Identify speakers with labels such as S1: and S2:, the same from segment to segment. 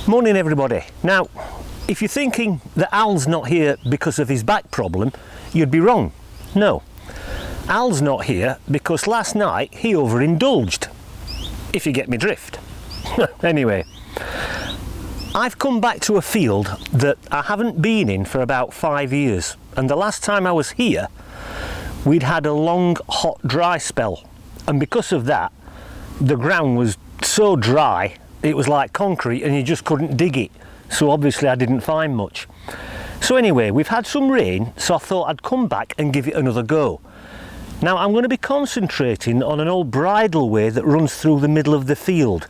S1: Morning everybody. Now, if you're thinking that Al's not here because of his back problem, you'd be wrong. No, Al's not here because last night he overindulged, if you get me drift. Anyway, I've come back to a field that I haven't been in for about 5 years, and the last time I was here we'd had a long hot dry spell, and because of that the ground was so dry it was like concrete and you just couldn't dig it, so obviously I didn't find much. So anyway, we've had some rain, so I thought I'd come back and give it another go. Now I'm going to be concentrating on an old bridleway that runs through the middle of the field.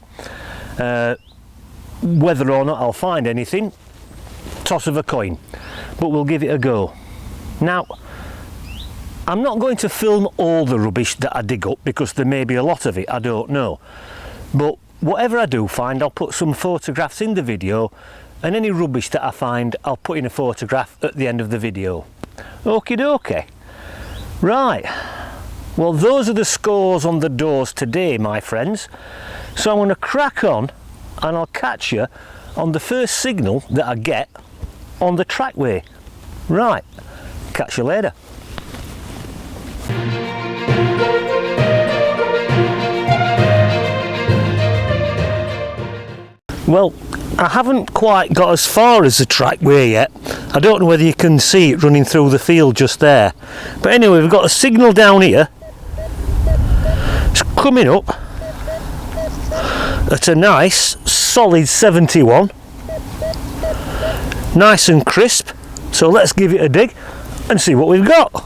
S1: Whether or not I'll find anything, toss of a coin, but we'll give it a go. Now, I'm not going to film all the rubbish that I dig up because there may be a lot of it, I don't know. But whatever I do find, I'll put some photographs in the video, and any rubbish that I find, I'll put in a photograph at the end of the video. Okie dokie. Right, well those are the scores on the doors today, my friends. So I'm going to crack on and I'll catch you on the first signal that I get on the trackway. Right, catch you later. Well, I haven't quite got as far as the trackway yet. I don't know whether you can see it running through the field just there. But anyway, we've got a signal down here. It's coming up at a nice solid 71. Nice and crisp. So let's give it a dig and see what we've got.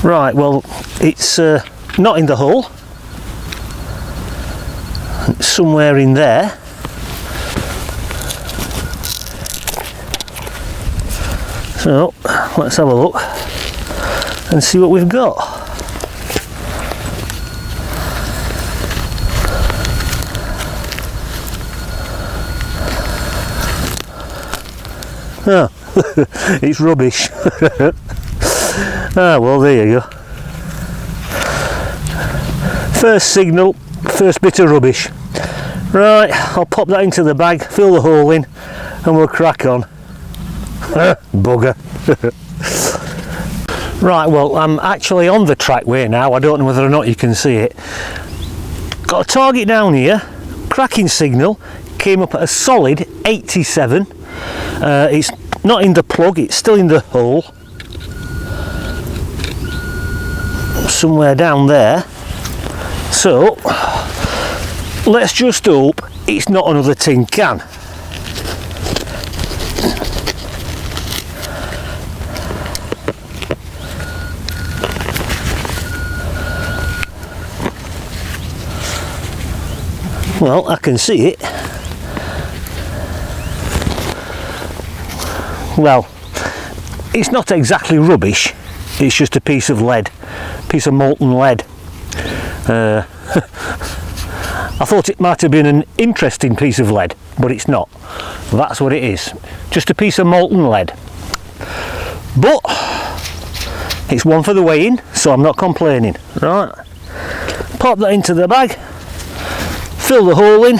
S1: Right, well, it's not in the hole. It's somewhere in there. So let's have a look and see what we've got. Oh, it's rubbish. Ah, well, there you go. First signal, first bit of rubbish. Right, I'll pop that into the bag, fill the hole in, and we'll crack on. Bugger. Right, well, I'm actually on the trackway now. I don't know whether or not you can see it. Got a target down here, cracking signal, came up at a solid 87. It's not in the plug, it's still in the hole. Somewhere down there. So let's just hope it's not another tin can. Well, I can see it. Well, it's not exactly rubbish, it's just a piece of lead, piece of molten lead. I thought it might have been an interesting piece of lead, but it's not. That's what it is, just a piece of molten lead. But it's one for the weighing, so I'm not complaining. Right, pop that into the bag, fill the hole in,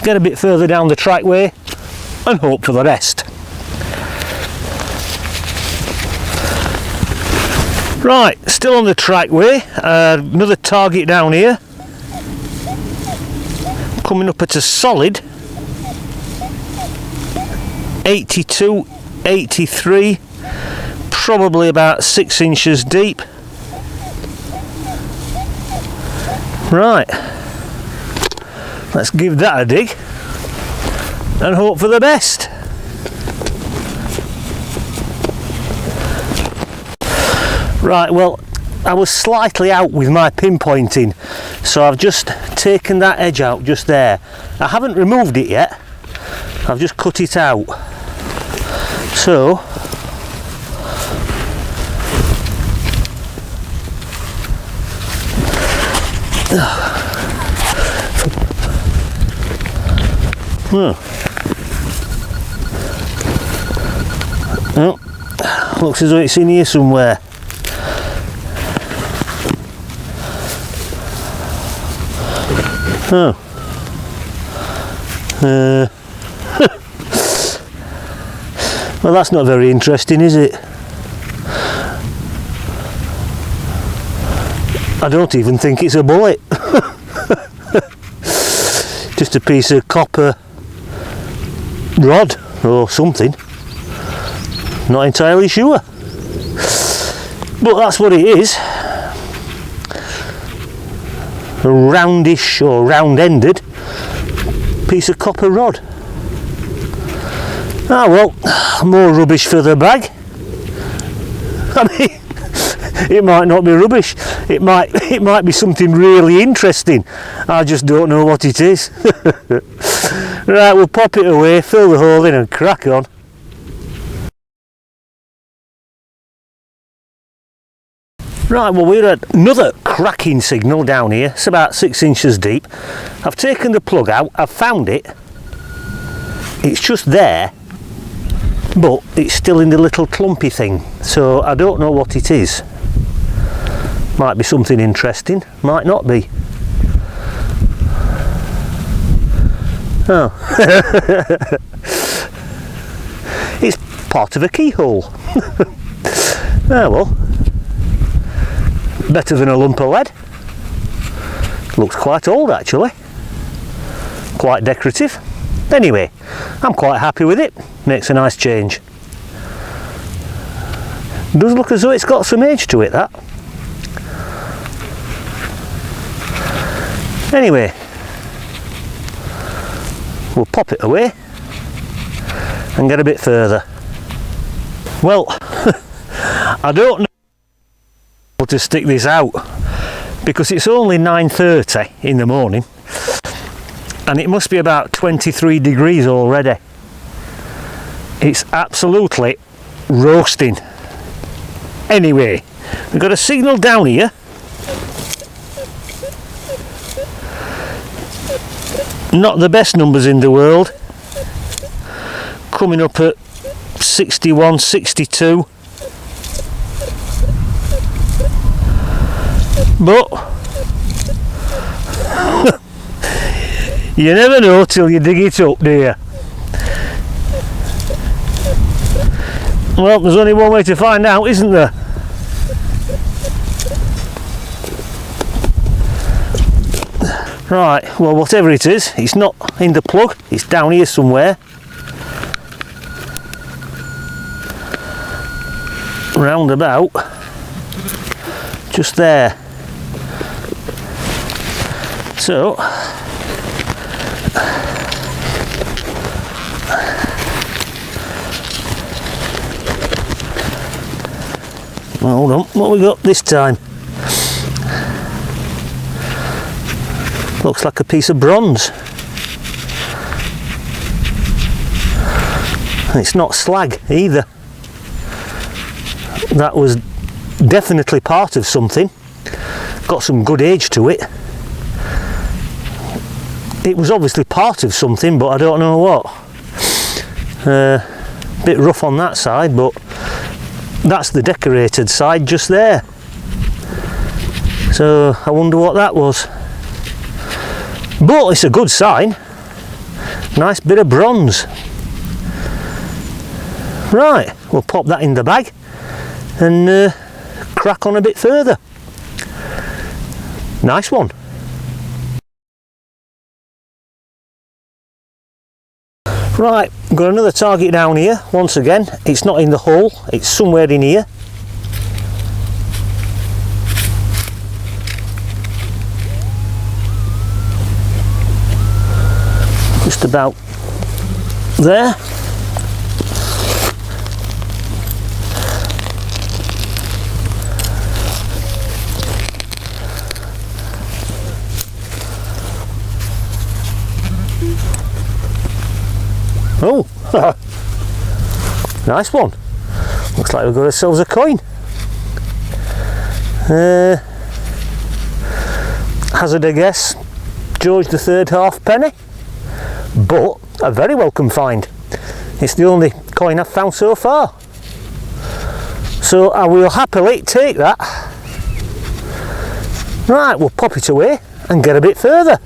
S1: get a bit further down the trackway, and hope for the best. Right, still on the trackway, another target down here, coming up at a solid 82, 83, probably about 6 inches deep. Right, let's give that a dig and hope for the best. Right, well, I was slightly out with my pinpointing, so I've just taken that edge out just there. I haven't removed it yet, I've just cut it out. So oh, looks as though it's in here somewhere. Oh. Well, that's not very interesting, is it? I don't even think it's a bullet. Just a piece of copper rod or something. Not entirely sure. But that's what it is. A roundish or round-ended piece of copper rod. Ah well, more rubbish for the bag. I mean, it might not be rubbish. It might be something really interesting. I just don't know what it is. Right, we'll pop it away, fill the hole in and crack on. Right, well, we're at another cracking signal down here. It's about 6 inches deep. I've taken the plug out, I've found it. It's just there, but it's still in the little clumpy thing, so I don't know what it is. Might be something interesting, might not be. Oh. It's part of a keyhole. Oh well. Better than a lump of lead. Looks quite old actually. Quite decorative. Anyway, I'm quite happy with it. Makes a nice change. Does look as though it's got some age to it, that. Anyway, we'll pop it away and get a bit further. Well, I don't know how to stick this out because it's only 9:30 in the morning and it must be about 23 degrees already. It's absolutely roasting. Anyway, we've got a signal down here. Not the best numbers in the world. Coming up at 61, 62. But you never know till you dig it up, do you? Well, there's only one way to find out, isn't there? Right, well, whatever it is, it's not in the plug, it's down here somewhere. Round about, just there. So, hold on, what we got this time? Looks like a piece of bronze. It's not slag either. That was definitely part of something. Got some good age to it. It was obviously part of something, but I don't know what. Bit rough on that side, but that's the decorated side just there. So I wonder what that was. But it's a good sign. Nice bit of bronze. Right, we'll pop that in the bag and crack on a bit further. Nice one. Right, got another target down here. Once again, it's not in the hole, it's somewhere in here. Just about there. Oh, nice one. Looks like we've got ourselves a coin. Hazard a guess, George III halfpenny, but a very welcome find. It's the only coin I've found so far. So I will happily take that. Right, we'll pop it away and get a bit further.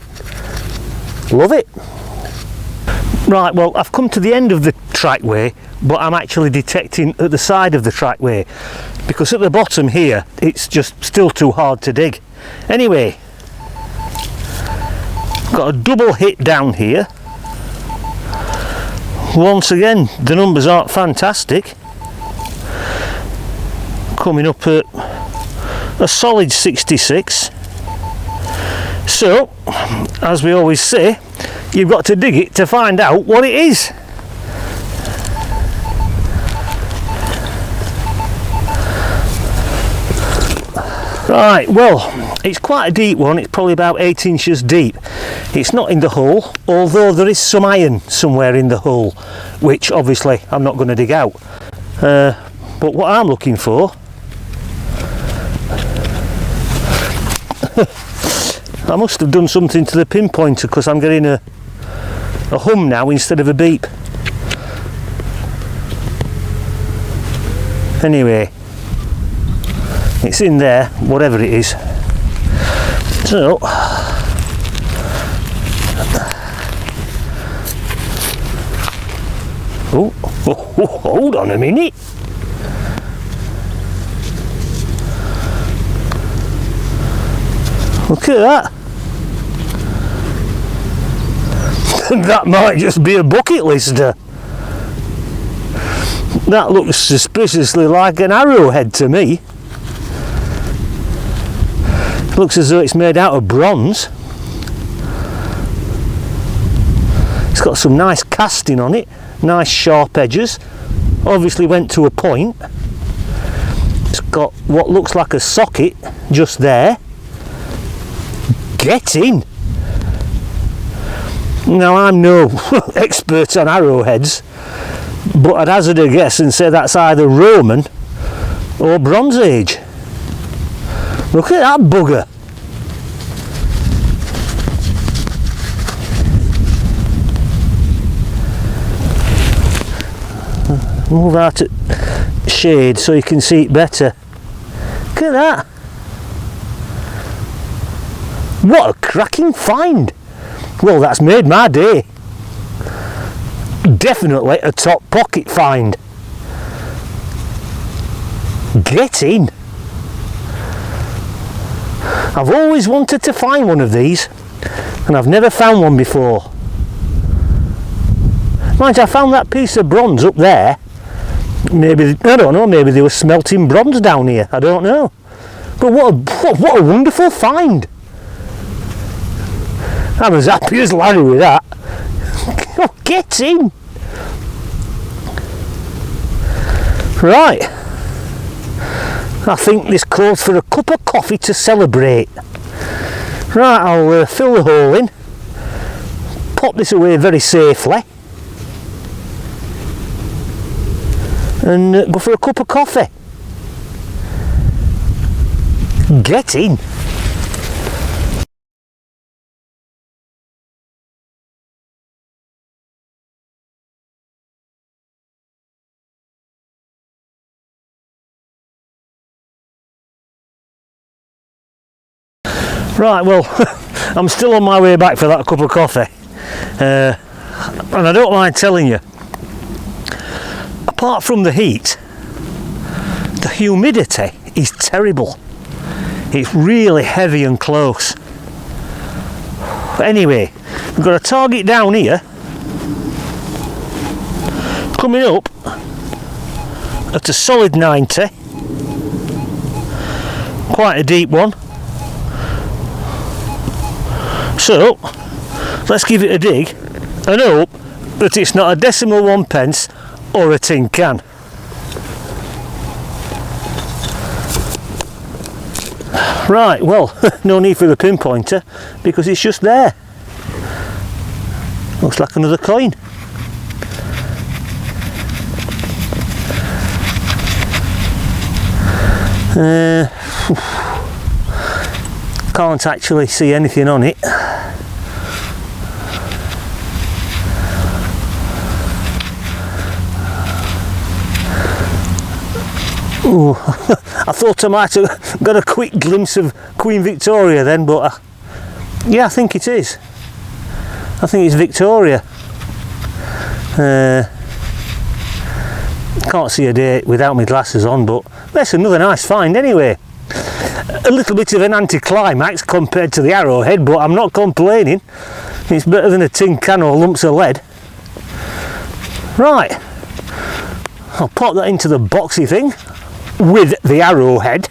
S1: Love it. Right, well, I've come to the end of the trackway, but I'm actually detecting at the side of the trackway, because at the bottom here it's just still too hard to dig. Anyway, got a double hit down here. Once again, the numbers aren't fantastic. Coming up at a solid 66. So, as we always say, you've got to dig it to find out what it is. Right, well, it's quite a deep one. It's probably about 8 inches deep. It's not in the hole, although there is some iron somewhere in the hole, which obviously I'm not going to dig out. But what I'm looking for, I must have done something to the pinpointer, because I'm getting a hum now instead of a beep. Anyway, it's in there, whatever it is. So, oh, hold on a minute. Look at that. That might just be a bucket lister. That looks suspiciously like an arrowhead to me. It looks as though it's made out of bronze. It's got some nice casting on it, nice sharp edges. Obviously went to a point. It's got what looks like a socket just there. Get in! Now, I'm no expert on arrowheads, but I'd hazard a guess and say that's either Roman or Bronze Age. Look at that bugger! Move out at shade so you can see it better. Look at that! What a cracking find! Well, that's made my day. Definitely a top pocket find. Get in! I've always wanted to find one of these, and I've never found one before. Mind you, I found that piece of bronze up there. Maybe, I don't know, maybe they were smelting bronze down here, I don't know. But what a wonderful find! I'm as happy as Larry with that. Oh, get in! Right. I think this calls for a cup of coffee to celebrate. Right, I'll fill the hole in. Pop this away very safely. And go for a cup of coffee. Get in! Right, well, I'm still on my way back for that cup of coffee, and I don't mind telling you, apart from the heat, the humidity is terrible. It's really heavy and close. But anyway, we've got a target down here, coming up at a solid 90, quite a deep one. So, let's give it a dig and hope that it's not a decimal 1 pence or a tin can. Right, well, no need for the pinpointer because it's just there. Looks like another coin. Can't actually see anything on it. Ooh, I thought I might have got a quick glimpse of Queen Victoria then, but yeah, I think it is. I think it's Victoria. Can't see a date without my glasses on, but that's another nice find anyway. A little bit of an anticlimax compared to the arrowhead, but I'm not complaining. It's better than a tin can or lumps of lead. Right, I'll pop that into the boxy thing with the arrowhead.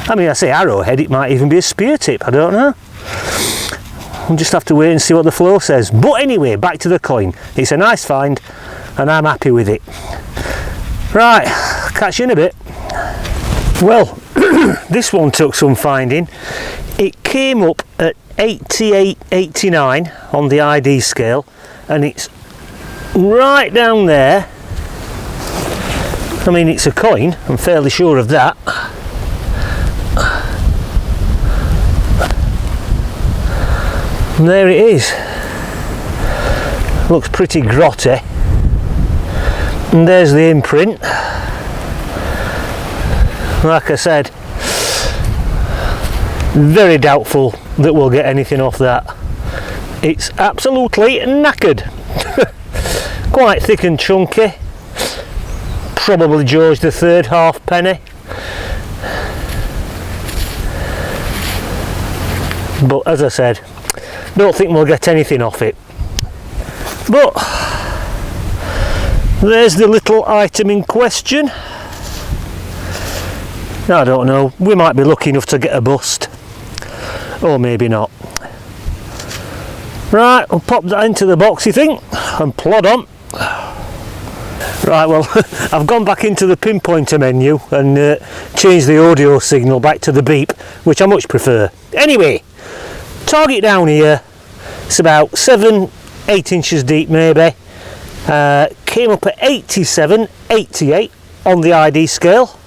S1: I mean, I say arrowhead, it might even be a spear tip, I don't know. We'll just have to wait and see what the flow says. But anyway, back to the coin. It's a nice find and I'm happy with it. Right, catch you in a bit. Well, this one took some finding. It came up at 88-89 on the ID scale, and it's right down there. I mean, it's a coin, I'm fairly sure of that. And there it is. Looks pretty grotty. And there's the imprint. Like I said, very doubtful that we'll get anything off that. It's absolutely knackered. Quite thick and chunky. Probably George III halfpenny. But as I said, don't think we'll get anything off it. But there's the little item in question. I don't know, we might be lucky enough to get a bust, or maybe not. Right, we'll pop that into the boxy thing and plod on. Right, well, I've gone back into the pinpointer menu and changed the audio signal back to the beep, which I much prefer. Anyway, target down here, it's about 7-8 inches deep maybe. Came up at 87-88 on the ID scale.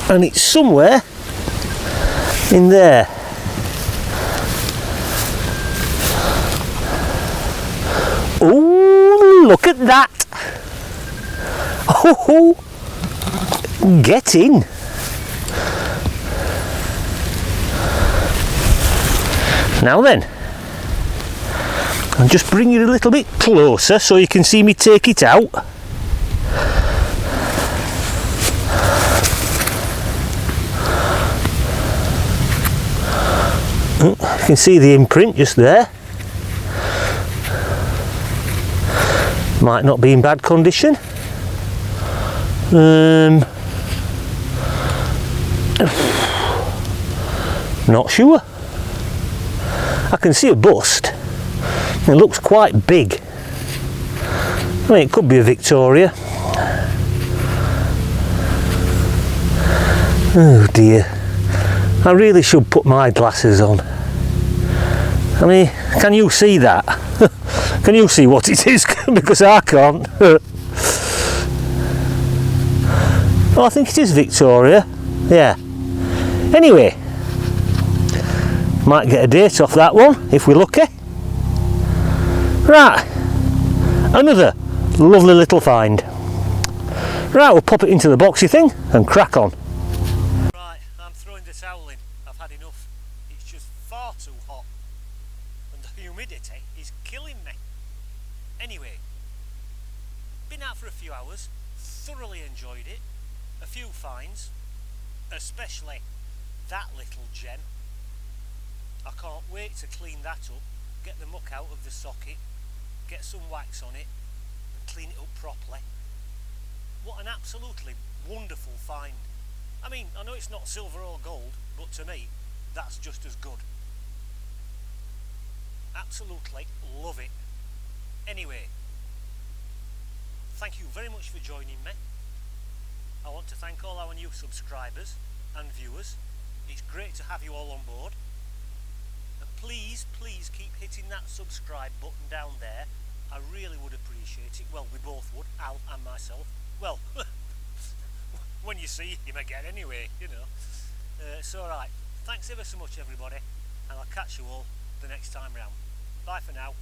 S1: And it's somewhere in there. Oh, look at that! Oh, get in! Now then, I'll just bring it a little bit closer so you can see me take it out. You can see the imprint just there. Might not be in bad condition. Not sure. I can see a bust. It looks quite big. I mean, it could be a Victoria. Oh dear. I really should put my glasses on. I mean, can you see that? Can you see what it is? Because I can't. Oh, I think it is Victoria. Yeah. Anyway, might get a date off that one if we're lucky. Right, another lovely little find. Right, we'll pop it into the boxy thing and crack on. Right, I'm throwing the towel in. I've had enough. It's just far too hot. And the humidity is killing me. Anyway, been out for a few hours, thoroughly enjoyed it. A few finds, especially that little gem. I can't wait to clean that up, get the muck out of the socket, get some wax on it and clean it up properly. What an absolutely wonderful find. I mean, I know it's not silver or gold, but to me that's just as good. Absolutely love it. Anyway, thank you very much for joining me. I want to thank all our new subscribers and viewers. It's great to have you all on board. And please keep hitting that subscribe button down there. I really would appreciate it. Well, we both would, Al and myself. Well, when you see him again anyway, you know. It's alright. Thanks ever so much everybody, and I'll catch you all the next time round. Bye for now.